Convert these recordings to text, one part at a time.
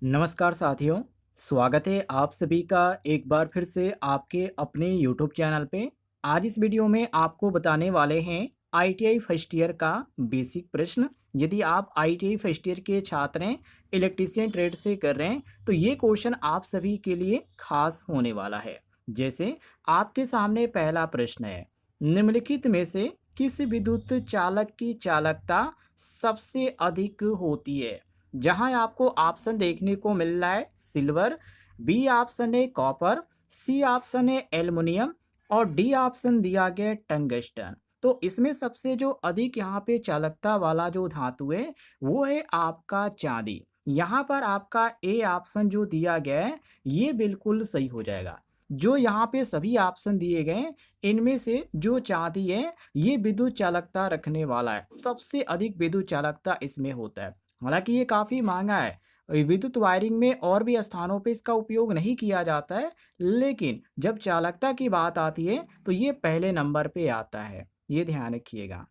नमस्कार साथियों, स्वागत है आप सभी का एक बार फिर से आपके अपने यूट्यूब चैनल पे। आज इस वीडियो में आपको बताने वाले हैं आईटीआई फर्स्ट ईयर का बेसिक प्रश्न। यदि आप आईटीआई फर्स्ट ईयर के छात्र हैं, इलेक्ट्रीशियन ट्रेड से कर रहे हैं, तो ये क्वेश्चन आप सभी के लिए खास होने वाला है। जैसे आपके सामने पहला प्रश्न है, निम्नलिखित में से किस विद्युत चालक की चालकता सबसे अधिक होती है। जहां आपको ऑप्शन देखने को मिल रहा है सिल्वर, बी ऑप्शन है कॉपर, सी ऑप्शन है एल्युमिनियम और डी ऑप्शन दिया गया है टंगस्टन। तो इसमें सबसे जो अधिक यहाँ पे चालकता वाला जो धातु है वो है आपका चांदी। यहाँ पर आपका ए ऑप्शन जो दिया गया है ये बिल्कुल सही हो जाएगा। जो यहाँ पे सभी ऑप्शन दिए गए हैं इनमें से जो चांदी है ये विद्युत चालकता रखने वाला है, सबसे अधिक विद्युत चालकता इसमें होता है। हालांकि ये काफ़ी महंगा है। विद्युत वायरिंग में और भी स्थानों पे इसका उपयोग नहीं किया जाता है, लेकिन जब चालकता की बात आती है तो ये पहले नंबर पे आता है। ये ध्यान रखिएगा।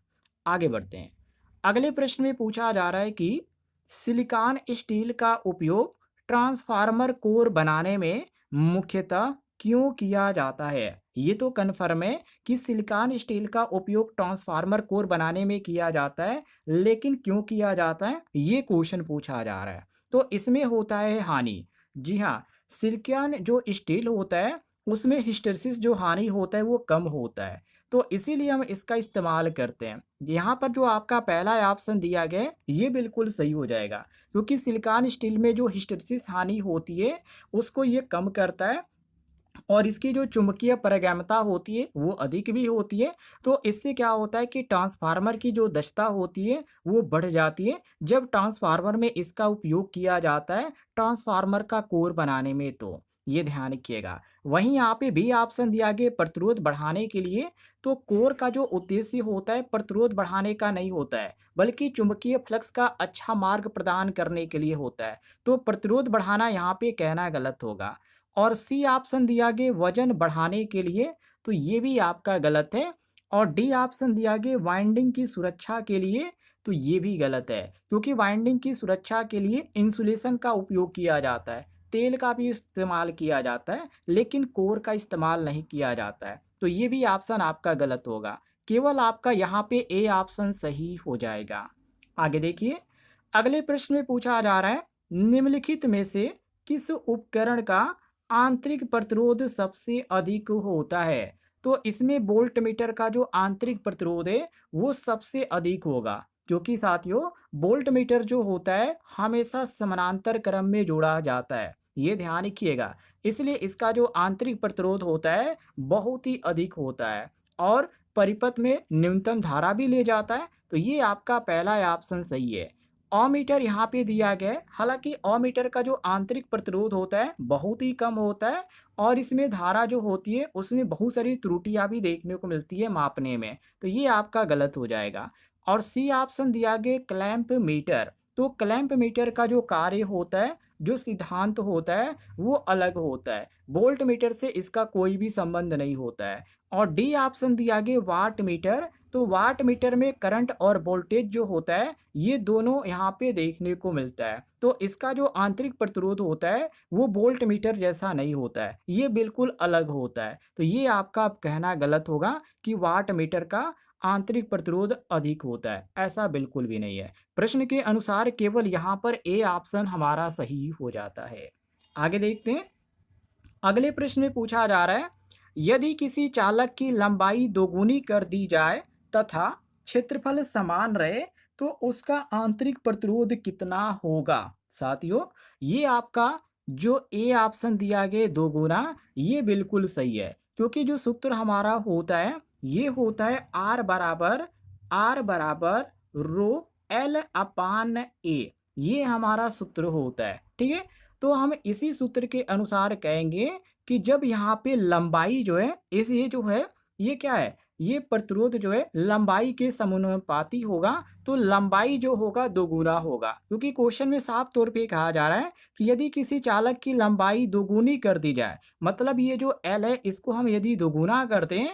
आगे बढ़ते हैं। अगले प्रश्न में पूछा जा रहा है कि सिलिकॉन स्टील का उपयोग ट्रांसफार्मर कोर बनाने में मुख्यतः क्यों किया जाता है। ये तो कन्फर्म है कि सिलिकॉन स्टील का उपयोग ट्रांसफार्मर कोर बनाने में किया जाता है, लेकिन क्यों किया जाता है ये क्वेश्चन पूछा जा रहा है। तो इसमें होता है हानि। जी हाँ, सिलिकॉन जो स्टील होता है उसमें हिस्टैरिसीस जो हानि होता है वो कम होता है, तो इसीलिए हम इसका इस्तेमाल करते हैं। यहाँ पर जो आपका पहला ऑप्शन दिया गया है ये बिल्कुल सही हो जाएगा, क्योंकि सिलिकॉन स्टील में जो हिस्टैरिसीस हानि होती है उसको ये कम करता है और इसकी जो चुंबकीय पारगम्यता होती है वो अधिक भी होती है। तो इससे क्या होता है कि ट्रांसफार्मर की जो दक्षता होती है वो बढ़ जाती है जब ट्रांसफार्मर में इसका उपयोग किया जाता है ट्रांसफार्मर का कोर बनाने में। तो ये ध्यान रखिएगा। वहीं यहाँ पे भी ऑप्शन दिया गया प्रतिरोध बढ़ाने के लिए। तो कोर का जो उद्देश्य होता है प्रतिरोध बढ़ाने का नहीं होता है, बल्कि चुंबकीय फ्लक्स का अच्छा मार्ग प्रदान करने के लिए होता है। तो प्रतिरोध बढ़ाना यहाँ पे कहना गलत होगा। और सी ऑप्शन दिया गया वजन बढ़ाने के लिए, तो ये भी आपका गलत है। और डी ऑप्शन दिया गया वाइंडिंग की सुरक्षा के लिए, तो ये भी गलत है, क्योंकि वाइंडिंग की सुरक्षा के लिए इंसुलेशन का उपयोग किया जाता है, तेल का भी इस्तेमाल किया जाता है, लेकिन कोर का इस्तेमाल नहीं किया जाता है। तो ये भी ऑप्शन आपका गलत होगा। केवल आपका यहाँ पे ए ऑप्शन सही हो जाएगा। आगे देखिए। अगले प्रश्न में पूछा जा रहा है, निम्नलिखित में से किस उपकरण का आंतरिक प्रतिरोध सबसे अधिक होता है। तो इसमें वोल्ट मीटर का जो आंतरिक प्रतिरोध है वो सबसे अधिक होगा, क्योंकि साथियों वोल्ट मीटर जो होता है हमेशा समानांतर क्रम में जोड़ा जाता है। ये ध्यान रखिएगा। इसलिए इसका जो आंतरिक प्रतिरोध होता है बहुत ही अधिक होता है और परिपथ में न्यूनतम धारा भी ले जाता है। तो ये आपका पहला ऑप्शन सही है। ओमीटर यहाँ पे दिया गया है। हालांकि ओमीटर का जो आंतरिक प्रतिरोध होता है बहुत ही कम होता है और इसमें धारा जो होती है उसमें बहुत सारी त्रुटियां भी देखने को मिलती है मापने में। तो ये आपका गलत हो जाएगा। और सी ऑप्शन दिया गया क्लैंप मीटर। तो क्लैंप मीटर का जो कार्य होता है, जो सिद्धांत होता है वो अलग होता है। वोल्ट मीटर से इसका कोई भी संबंध नहीं होता है। और डी ऑप्शन दिया गया वाट मीटर। तो वाट मीटर में करंट और वोल्टेज जो होता है ये दोनों यहाँ पे देखने को मिलता है। तो इसका जो आंतरिक प्रतिरोध होता है वो वोल्ट मीटर जैसा नहीं होता है, ये बिल्कुल अलग होता है। तो ये आपका अब कहना गलत होगा कि वाट मीटर का आंतरिक प्रतिरोध अधिक होता है, ऐसा बिल्कुल भी नहीं है। प्रश्न के अनुसार केवल यहाँ पर ए ऑप्शन हमारा सही हो जाता है। आगे देखते हैं। अगले प्रश्न में पूछा जा रहा है, यदि किसी चालक की लंबाई दोगुनी कर दी जाए तथा क्षेत्रफल समान रहे तो उसका आंतरिक प्रतिरोध कितना होगा। साथियों ये आपका जो ए ऑप्शन दिया गया दोगुना ये बिल्कुल सही है, क्योंकि जो सूत्र हमारा होता है ये होता है आर बराबर रो एल अपान ए। ये हमारा सूत्र होता है, ठीक है। तो हम इसी सूत्र के अनुसार कहेंगे कि जब यहाँ पे लंबाई जो है इस ये जो है ये क्या है, ये प्रतिरोध जो है लंबाई के समानुपाती होगा। तो लंबाई जो होगा दोगुना होगा, क्योंकि क्वेश्चन में साफ तौर पे कहा जा रहा है कि यदि किसी चालक की लंबाई दोगुनी कर दी जाए, मतलब ये जो एल है इसको हम यदि दोगुना कर दें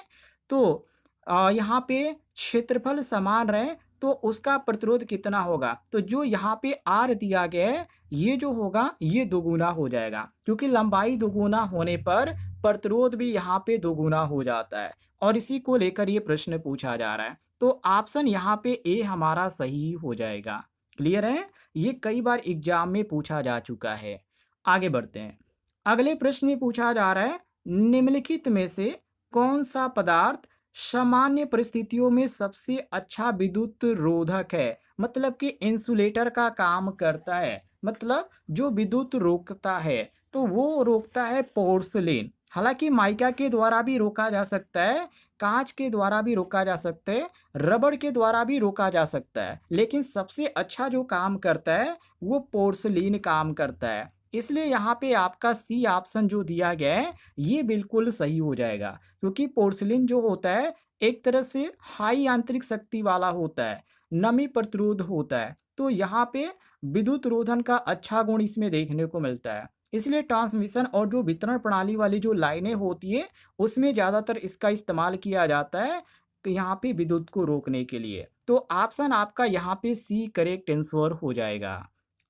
तो यहाँ पे क्षेत्रफल समान रहे तो उसका प्रतिरोध कितना होगा? तो जो यहाँ पे आर दिया गया है, ये जो होगा ये दोगुना हो जाएगा, क्योंकि लंबाई दोगुना होने पर प्रतिरोध भी यहाँ पे दोगुना हो जाता है, और इसी को लेकर ये प्रश्न पूछा जा रहा है। तो ऑप्शन यहाँ पे ए हमारा सही हो जाएगा। क्लियर है? ये कई बार एग्जाम में पूछा जा चुका है। आगे बढ़ते हैं। अगले प्रश्न में पूछा जा रहा है, निम्नलिखित में से कौन सा पदार्थ सामान्य परिस्थितियों में सबसे अच्छा विद्युत रोधक है? मतलब कि इंसुलेटर का काम करता है, मतलब जो विद्युत रोकता है, तो वो रोकता है पोर्सिलेन। हालांकि माइका के द्वारा भी रोका जा सकता है, कांच के द्वारा भी रोका जा सकता है, रबड़ के द्वारा भी रोका जा सकता है, लेकिन सबसे अच्छा जो काम करता है वो पोर्सिलेन काम करता है। इसलिए यहाँ पे आपका सी ऑप्शन जो दिया गया है ये बिल्कुल सही हो जाएगा, क्योंकि पोर्सिलेन जो होता है एक तरह से हाई आंतरिक शक्ति वाला होता है, नमी प्रतिरोध होता है, तो यहाँ पे विद्युत रोधन का अच्छा गुण इसमें देखने को मिलता है। इसलिए ट्रांसमिशन और जो वितरण प्रणाली वाली जो लाइनें होती है उसमें ज़्यादातर इसका इस्तेमाल किया जाता है कि यहाँ पे विद्युत को रोकने के लिए। तो ऑप्शन आपका यहाँ पे सी करेक्ट आंसर हो जाएगा।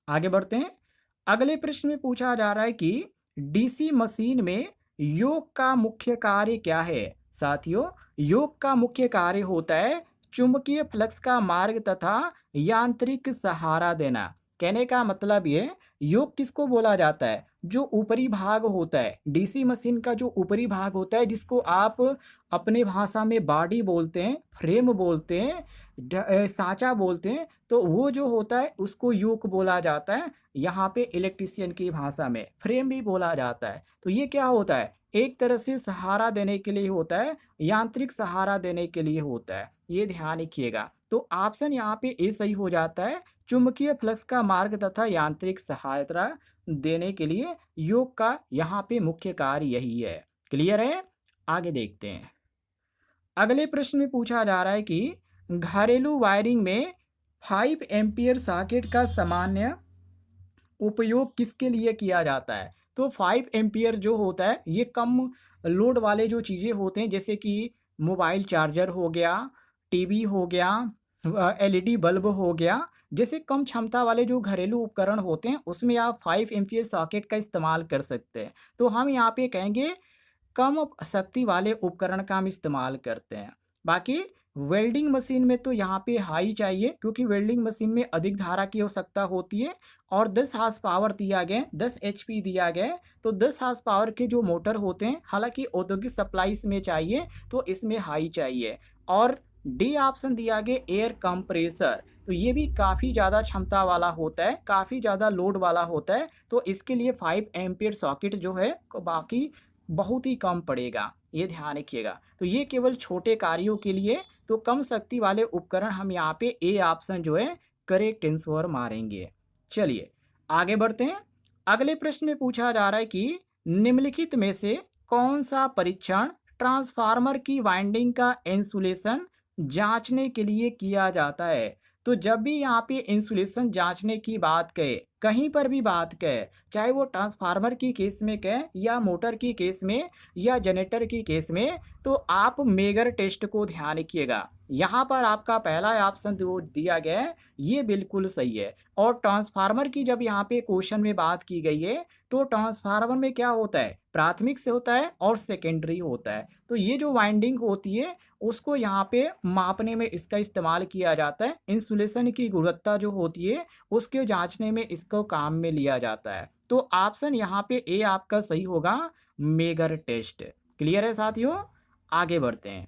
आगे बढ़ते हैं। अगले प्रश्न में पूछा जा रहा है कि डीसी मशीन में योग का मुख्य कार्य क्या है? साथियों, योग का मुख्य कार्य होता है चुंबकीय फ्लक्स का मार्ग तथा यांत्रिक सहारा देना। कहने का मतलब ये, योग किसको बोला जाता है? जो ऊपरी भाग होता है डीसी मशीन का, जो ऊपरी भाग होता है जिसको आप अपने भाषा में बॉडी बोलते हैं, फ्रेम बोलते हैं, सांचा बोलते हैं, तो वो जो होता है उसको योग बोला जाता है। यहाँ पे इलेक्ट्रिशियन की भाषा में फ्रेम भी बोला जाता है। तो ये क्या होता है? एक तरह से सहारा देने के लिए होता है, यांत्रिक सहारा देने के लिए होता है, ये ध्यान रखिएगा। तो ऑप्शन यहाँ पे ए सही हो जाता है, चुंबकीय फ्लक्स का मार्ग तथा यांत्रिक सहायता देने के लिए योग का यहाँ पे मुख्य कार्य यही है। क्लियर है? आगे देखते हैं। अगले प्रश्न में पूछा जा रहा है कि घरेलू वायरिंग में 5 एम्पियर सॉकेट का सामान्य उपयोग किसके लिए किया जाता है? तो 5 एम्पियर जो होता है ये कम लोड वाले जो चीज़ें होते हैं, जैसे कि मोबाइल चार्जर हो गया, टीवी हो गया, एलईडी बल्ब हो गया, जैसे कम क्षमता वाले जो घरेलू उपकरण होते हैं उसमें आप 5 एम्पियर सॉकेट का इस्तेमाल कर सकते हैं। तो हम यहाँ पे कहेंगे कम शक्ति वाले उपकरण का हम इस्तेमाल करते हैं। बाकी वेल्डिंग मशीन में तो यहाँ पे हाई चाहिए, क्योंकि वेल्डिंग मशीन में अधिक धारा की आवश्यकता होती है, और 10 हार्स पावर दिया गया, 10 एचपी दिया गया है। तो 10 हार्स पावर के जो मोटर होते हैं, हालांकि औद्योगिक सप्लाईज में चाहिए तो इसमें हाई चाहिए। और डी ऑप्शन दिया गया एयर कंप्रेसर, तो ये भी काफ़ी ज़्यादा क्षमता वाला होता है, काफ़ी ज़्यादा लोड वाला होता है, तो इसके लिए 5 एम्पियर सॉकेट जो है बाकी बहुत ही कम पड़ेगा, ये ध्यान रखिएगा। तो ये केवल छोटे कार्यों के लिए, तो कम शक्ति वाले उपकरण हम यहाँ पे ए ऑप्शन जो है करेक्ट आंसर मारेंगे। चलिए आगे बढ़ते हैं। अगले प्रश्न में पूछा जा रहा है कि निम्नलिखित में से कौन सा परीक्षण ट्रांसफार्मर की वाइंडिंग का इंसुलेशन जांचने के लिए किया जाता है? तो जब भी यहाँ पे इंसुलेशन जांचने की बात कहे, कहीं पर भी बात कहे, चाहे वो ट्रांसफार्मर की केस में कहे या मोटर की केस में या जनरेटर की केस में, तो आप मेगर टेस्ट को ध्यान रखिएगा। यहाँ पर आपका पहला ऑप्शन जो दिया गया है ये बिल्कुल सही है। और ट्रांसफार्मर की जब यहाँ पे क्वेश्चन में बात की गई है, तो ट्रांसफार्मर में क्या होता है? प्राथमिक से होता है और सेकेंडरी होता है। तो ये जो वाइंडिंग होती है उसको यहाँ पे मापने में इसका इस्तेमाल किया जाता है। इंसुलेशन की गुणवत्ता जो होती है उसके जांचने में इसको काम में लिया जाता है। तो ऑप्शन यहाँ पे ए आपका सही होगा, मेगर टेस्ट। क्लियर है साथियों? आगे बढ़ते हैं।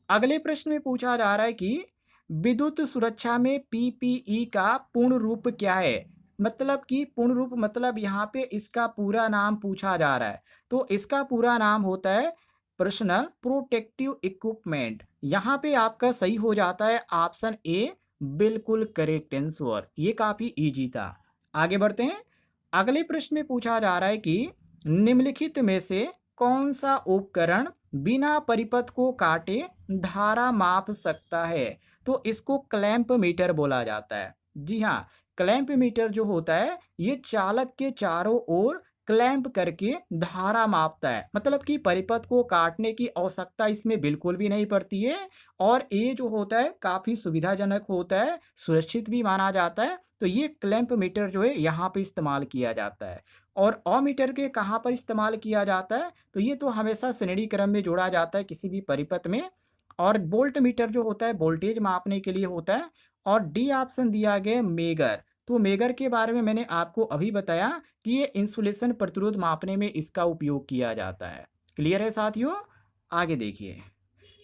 अगले प्रश्न में पूछा जा रहा है कि विद्युत सुरक्षा में पीपीई का पूर्ण रूप क्या है? मतलब कि पूर्ण रूप मतलब यहाँ पे इसका पूरा नाम पूछा जा रहा है। तो इसका पूरा नाम होता है पर्सनल प्रोटेक्टिव इक्विपमेंट। यहाँ पे आपका सही हो जाता है ऑप्शन ए, बिल्कुल करेक्ट आंसर। ये काफी इजी था। आगे बढ़ते हैं। अगले प्रश्न में पूछा जा रहा है कि निम्नलिखित में से कौन सा उपकरण बिना परिपथ को काटे धारा माप सकता है? तो इसको क्लैंप मीटर बोला जाता है। जी हाँ, क्लैंप मीटर जो होता है ये चालक के चारों ओर क्लैंप करके धारा मापता है, मतलब कि परिपथ को काटने की आवश्यकता इसमें बिल्कुल भी नहीं पड़ती है। और ये जो होता है काफ़ी सुविधाजनक होता है, सुरक्षित भी माना जाता है। तो ये क्लैंप मीटर जो है यहाँ पे इस्तेमाल किया जाता है। और मीटर के कहाँ पर इस्तेमाल किया जाता है, तो ये तो हमेशा श्रेणी क्रम में जोड़ा जाता है किसी भी परिपथ में। और वोल्ट मीटर जो होता है वोल्टेज मापने के लिए होता है। और डी ऑप्शन दिया गया मेगर। तो मेगर के बारे में मैंने आपको अभी बताया कि ये इंसुलेशन प्रतिरोध मापने में इसका उपयोग किया जाता है। क्लियर है साथियों? आगे देखिए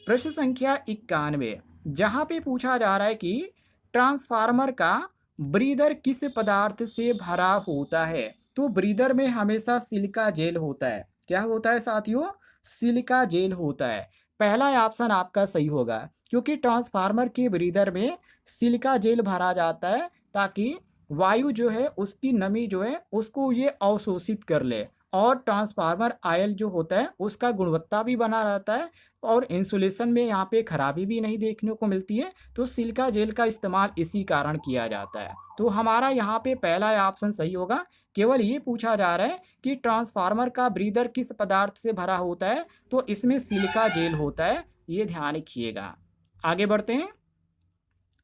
प्रश्न संख्या 91, जहाँ पे पूछा जा रहा है कि ट्रांसफार्मर का ब्रीदर किस पदार्थ से भरा होता है। तो ब्रीदर में हमेशा सिलिका जेल होता है। क्या होता है साथियों? सिलिका जेल होता है। पहला ऑप्शन आपका सही होगा, क्योंकि ट्रांसफार्मर के ब्रीदर में सिलिका जेल भरा जाता है ताकि वायु जो है उसकी नमी जो है उसको ये अवशोषित कर ले। और ट्रांसफार्मर आयल जो होता है उसका गुणवत्ता भी बना रहता है और इंसुलेशन में यहाँ पे खराबी भी नहीं देखने को मिलती है। तो सिलिका जेल का इस्तेमाल इसी कारण किया जाता है। तो हमारा यहाँ पे पहला ऑप्शन सही होगा। केवल ये पूछा जा रहा है कि ट्रांसफार्मर का ब्रीदर किस पदार्थ से भरा होता है, तो इसमें सिलिका जेल होता है, ये ध्यान रखिएगा। आगे बढ़ते हैं।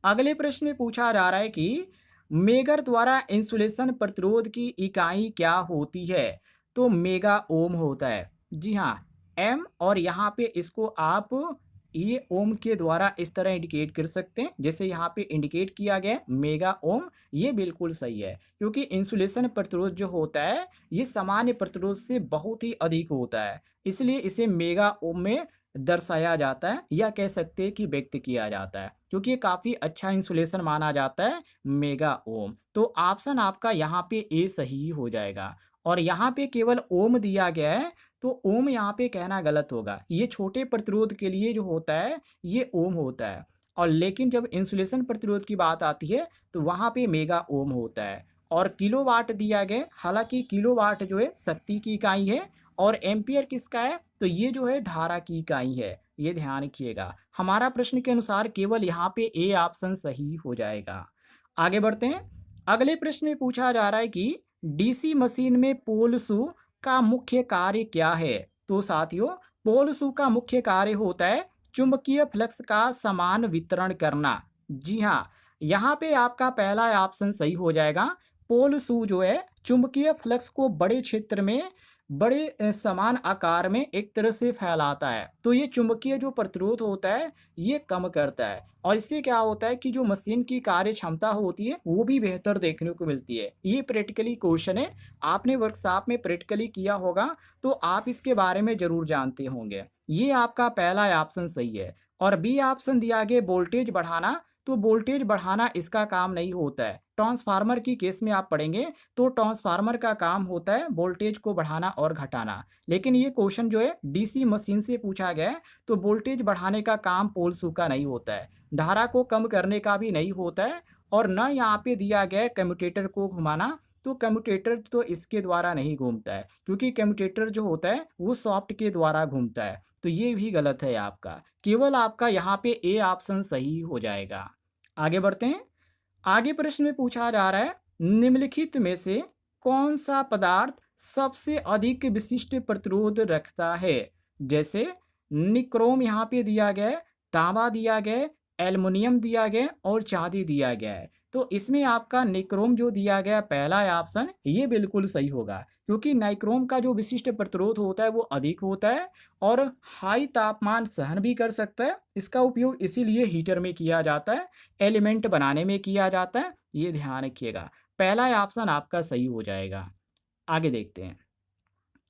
अगले प्रश्न में पूछा जा रहा है कि मेगर द्वारा इंसुलेशन प्रतिरोध की इकाई क्या होती है। तो मेगा ओम होता है। जी हाँ, एम, और यहाँ पे इसको आप ये ओम के द्वारा इस तरह इंडिकेट कर सकते हैं जैसे यहाँ पे इंडिकेट किया गया है, मेगा ओम। ये बिल्कुल सही है, क्योंकि इंसुलेशन प्रतिरोध जो होता है ये सामान्य प्रतिरोध से बहुत ही अधिक होता है, इसलिए इसे मेगा ओम में दर्शाया जाता है या कह सकते हैं कि व्यक्त किया जाता है, क्योंकि ये काफ़ी अच्छा इंसुलेशन माना जाता है मेगा ओम। तो ऑप्शन आपका यहाँ पे ए सही हो जाएगा। और यहाँ पे केवल ओम दिया गया है, तो ओम यहाँ पे कहना गलत होगा। ये छोटे प्रतिरोध के लिए जो होता है ये ओम होता है, और लेकिन जब इंसुलेशन प्रतिरोध की बात आती है तो वहाँ पे मेगा ओम होता है। और किलोवाट दिया गया, हालांकि किलोवाट जो है शक्ति की इकाई है और एम्पियर किसका है, तो ये जो है धारा की इकाई है। ये ध्यान रखिएगा। हमारा प्रश्न के अनुसार केवल यहाँ पे ए ऑप्शन सही हो जाएगा। आगे बढ़ते हैं। अगले प्रश्न में पूछा जा रहा है कि डीसी मशीन में पोल शू का मुख्य कार्य क्या है। तो साथियों, पोल शू का मुख्य कार्य होता है चुंबकीय फ्लक्स का समान वितरण करना। जी हाँ, यहाँ पे आपका पहला ऑप्शन सही हो जाएगा। पोल शू जो है चुंबकीय फ्लक्स को बड़े क्षेत्र में बड़े समान आकार में एक तरह से फैलाता है। तो ये चुंबकीय जो प्रतिरोध होता है ये कम करता है, और इससे क्या होता है कि जो मशीन की कार्य क्षमता होती है वो भी बेहतर देखने को मिलती है। ये प्रैक्टिकली क्वेश्चन है, आपने वर्कशॉप में प्रैक्टिकली किया होगा तो आप इसके बारे में जरूर जानते होंगे। ये आपका पहला ऑप्शन सही है। और बी ऑप्शन दिया गया वोल्टेज बढ़ाना। तो वोल्टेज बढ़ाना इसका काम नहीं होता है। ट्रांसफार्मर की केस में आप पढ़ेंगे तो ट्रांसफार्मर का काम होता है वोल्टेज को बढ़ाना और घटाना। लेकिन ये क्वेश्चन जो है डीसी मशीन से पूछा गया है, तो वोल्टेज बढ़ाने का काम पोल शू का नहीं होता है, धारा को कम करने का भी नहीं होता है, और न यहाँ पे दिया गया है कम्यूटेटर को घुमाना। तो कम्यूटेटर तो इसके द्वारा नहीं घूमता है, क्योंकि कम्यूटेटर जो होता है वो सॉफ्ट के द्वारा घूमता है। तो ये भी गलत है आपका। केवल आपका यहाँ पे ए ऑप्शन सही हो जाएगा। आगे बढ़ते हैं। आगे प्रश्न में पूछा जा रहा है निम्नलिखित में से कौन सा पदार्थ सबसे अधिक विशिष्ट प्रतिरोध रखता है। जैसे निक्रोम यहाँ पे दिया गया है, तांबा दिया गया है, एल्युमिनियम दिया गया है और चांदी दिया गया है। तो इसमें आपका निक्रोम जो दिया गया पहला ऑप्शन ये बिल्कुल सही होगा, क्योंकि नाइक्रोम का जो विशिष्ट प्रतिरोध होता है वो अधिक होता है और हाई तापमान सहन भी कर सकता है। इसका उपयोग इसीलिए हीटर में किया जाता है, एलिमेंट बनाने में किया जाता है। ये ध्यान रखिएगा। पहला ऑप्शन आपका सही हो जाएगा। आगे देखते हैं।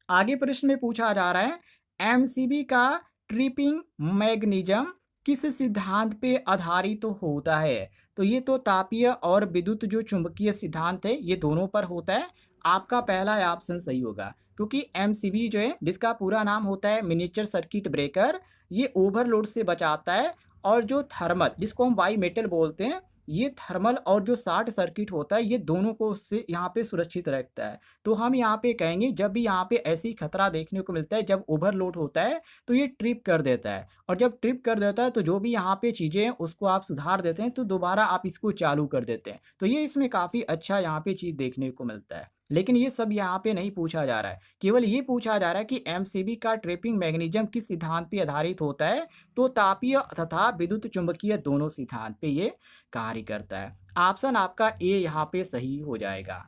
आगे प्रश्न में पूछा जा रहा है एमसीबी का ट्रिपिंग मैग्नीज्म किस सिद्धांत पे आधारित तो होता है। तो ये तो तापीय और विद्युत जो चुंबकीय सिद्धांत है ये दोनों पर होता है। आपका पहला ऑप्शन सही होगा, क्योंकि एमसीबी जो है जिसका पूरा नाम होता है मिनिएचर सर्किट ब्रेकर, ये ओवरलोड से बचाता है। और जो थर्मल जिसको हम वाई मेटल बोलते हैं ये थर्मल और जो शॉर्ट सर्किट होता है ये दोनों को उससे यहाँ पे सुरक्षित रखता है। तो हम यहाँ पे कहेंगे जब भी यहाँ पे ऐसी खतरा देखने को मिलता है, जब ओवरलोड होता है तो ये ट्रिप कर देता है, और जब ट्रिप कर देता है तो जो भी यहाँ पे चीज़ें हैं उसको आप सुधार देते हैं, तो दोबारा आप इसको चालू कर देते हैं। तो ये इसमें काफ़ी अच्छा यहाँ पे चीज़ देखने को मिलता है। लेकिन ये सब यहाँ पे नहीं पूछा जा रहा है, केवल ये पूछा जा रहा है कि एमसीबी का ट्रिपिंग मैकेनिज्म किस सिद्धांत पे आधारित होता है। तो तापीय तथा विद्युत चुंबकीय दोनों सिद्धांत पे ये कार्य करता है। ऑप्शन आपका ए यहाँ पे सही हो जाएगा।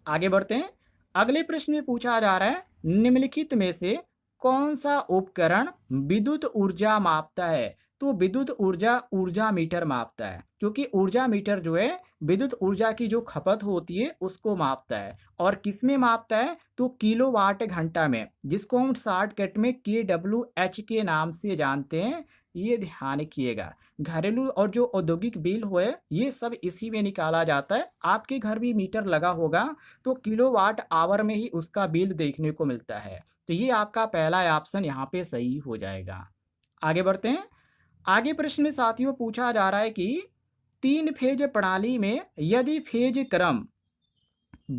आगे बढ़ते हैं। अगले प्रश्न में पूछा जा रहा है, निम्नलिखित में से कौन सा उपकरण विद्युत ऊर्जा मापता है। तो विद्युत ऊर्जा ऊर्जा मीटर मापता है, क्योंकि ऊर्जा मीटर जो है विद्युत ऊर्जा की जो खपत होती है उसको मापता है। और किस में मापता है, तो किलोवाट घंटा में, जिसको हम शॉर्टकट में KWH के नाम से जानते हैं। ये ध्यान रखिएगा। घरेलू और जो औद्योगिक बिल हुए ये सब इसी में निकाला जाता है। आपके घर भी मीटर लगा होगा तो किलोवाट आवर में ही उसका बिल देखने को मिलता है। तो ये आपका पहला ऑप्शन यहाँ पे सही हो जाएगा। आगे बढ़ते हैं। आगे प्रश्न में साथियों पूछा जा रहा है कि 3 फेज प्रणाली में यदि फेज क्रम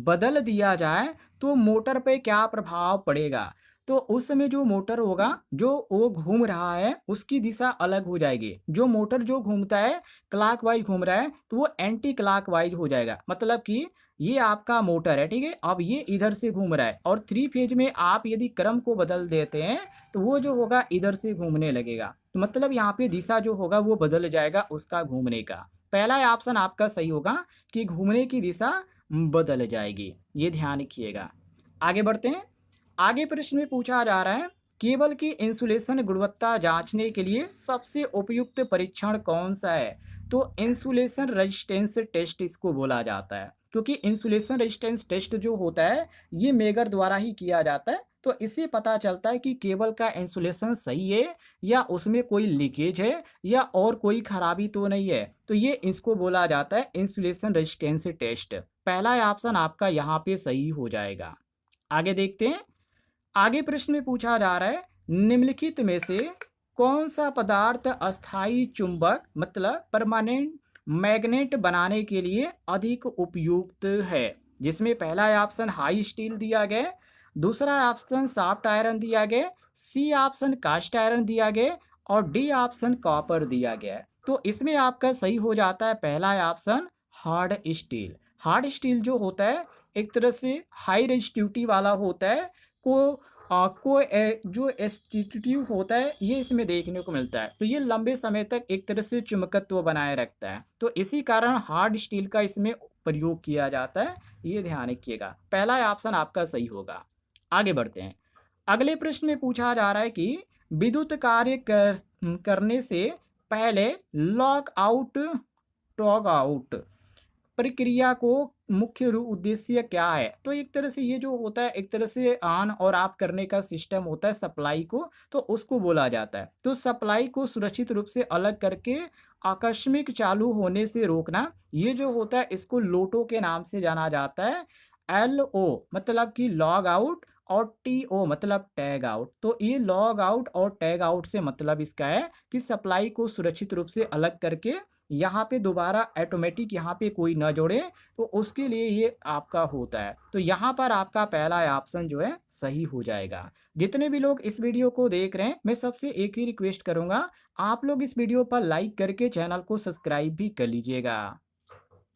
बदल दिया जाए तो मोटर पे क्या प्रभाव पड़ेगा। तो उस समय जो मोटर होगा जो वो घूम रहा है उसकी दिशा अलग हो जाएगी। जो मोटर जो घूमता है क्लॉकवाइज घूम रहा है तो वो एंटी क्लॉकवाइज हो जाएगा। मतलब कि ये आपका मोटर है, ठीक है, अब ये इधर से घूम रहा है, और 3 फेज में आप यदि क्रम को बदल देते हैं तो वो जो होगा इधर से घूमने लगेगा। तो मतलब यहाँ पे दिशा जो होगा वो बदल जाएगा उसका घूमने का। पहला ऑप्शन आपका सही होगा कि घूमने की दिशा बदल जाएगी। ये ध्यान रखिएगा। आगे बढ़ते हैं। आगे प्रश्न में पूछा जा रहा है, केबल की इंसुलेशन गुणवत्ता जांचने के लिए सबसे उपयुक्त परीक्षण कौन सा है। तो इंसुलेशन रेजिस्टेंस टेस्ट इसको बोला जाता है, क्योंकि इंसुलेशन रेजिस्टेंस टेस्ट जो होता है ये मेगर द्वारा ही किया जाता है। तो इससे पता चलता है कि केबल का इंसुलेशन सही है या उसमें कोई लीकेज है या और कोई खराबी तो नहीं है। तो ये इसको बोला जाता है इंसुलेशन रेजिस्टेंस टेस्ट। पहला ऑप्शन आपका यहाँ पे सही हो जाएगा। आगे देखते हैं। आगे प्रश्न में पूछा जा रहा है, निम्नलिखित में से कौन सा पदार्थ अस्थाई चुंबक मतलब परमानेंट मैग्नेट बनाने के लिए अधिक उपयुक्त है। जिसमें पहला ऑप्शन हाई स्टील दिया गया, दूसरा ऑप्शन सॉफ्ट आयरन दिया गया, सी ऑप्शन कास्ट आयरन दिया गया, और डी ऑप्शन कॉपर दिया गया है। तो इसमें आपका सही हो जाता है पहला option hard steel. Hard steel जो होता है एक तरह से हाई रेजिस्टिविटी वाला होता है। जो एस्टिट्यूटिव होता है ये इसमें देखने को मिलता है। तो ये लंबे समय तक एक तरह से चुंबकत्व बनाए रखता है। तो इसी कारण हार्ड स्टील का इसमें प्रयोग किया जाता है। ये ध्यान रखिएगा। पहला ऑप्शन आपका सही होगा। आगे बढ़ते हैं। अगले प्रश्न में पूछा जा रहा है कि विद्युत कार्य करने से पहले लॉक आउट टॉग आउट प्रक्रिया को मुख्य उद्देश्य क्या है। तो एक तरह से ये जो होता है एक तरह से ऑन और ऑफ करने का सिस्टम होता है सप्लाई को, तो उसको बोला जाता है। तो सप्लाई को सुरक्षित रूप से अलग करके आकस्मिक चालू होने से रोकना, ये जो होता है इसको लोटो के नाम से जाना जाता है। LO मतलब कि लॉग आउट और TO मतलब टैग आउट। तो ये लॉग आउट और टैग आउट से मतलब इसका है कि सप्लाई को सुरक्षित रूप से अलग करके यहाँ पे दोबारा ऑटोमेटिक यहाँ पे कोई न जोड़े, तो उसके लिए ये आपका होता है। तो यहाँ पर आपका पहला ऑप्शन जो है सही हो जाएगा। जितने भी लोग इस वीडियो को देख रहे हैं मैं सबसे एक ही रिक्वेस्ट करूँगा, आप लोग इस वीडियो पर लाइक करके चैनल को सब्सक्राइब भी कर लीजिएगा।